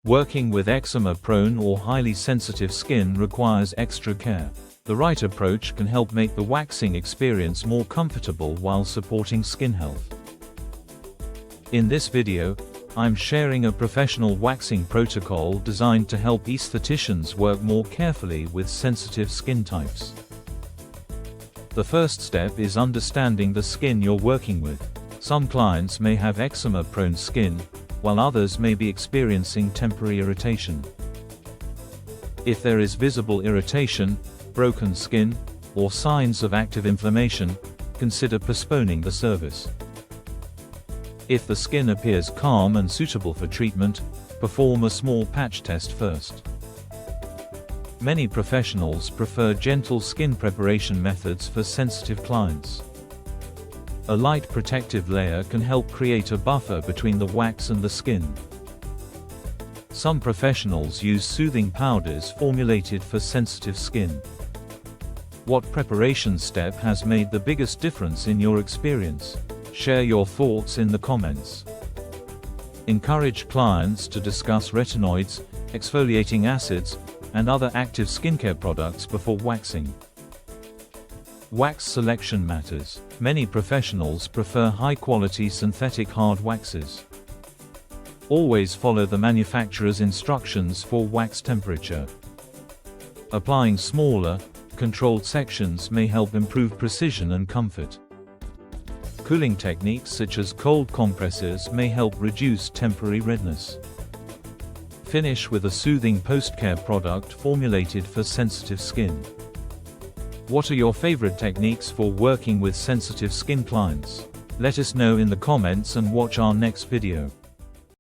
Working with eczema-prone or highly sensitive skin requires extra care. The right approach can help make the waxing experience more comfortable while supporting skin health. In this video, I'm sharing a professional waxing protocol designed to help estheticians work more carefully with sensitive skin types. The first step is understanding the skin you're working with. Some clients may have eczema-prone skin, while others may be experiencing temporary irritation. If there is visible irritation, broken skin, or signs of active inflammation, consider postponing the service. If the skin appears calm and suitable for treatment, perform a small patch test first. Many professionals prefer gentle skin preparation methods for sensitive clients. A light protective layer can help create a buffer between the wax and the skin. Some professionals use soothing powders formulated for sensitive skin. What preparation step has made the biggest difference in your experience? Share your thoughts in the comments. Encourage clients to discuss retinoids, exfoliating acids, and other active skincare products before waxing. Wax selection matters. Many professionals prefer high-quality synthetic hard waxes. Always follow the manufacturer's instructions for wax temperature. Applying smaller, controlled sections may help improve precision and comfort. Cooling techniques such as cold compresses may help reduce temporary redness. Finish with a soothing post-care product formulated for sensitive skin. What are your favorite techniques for working with sensitive skin clients? Let us know in the comments and watch our next video.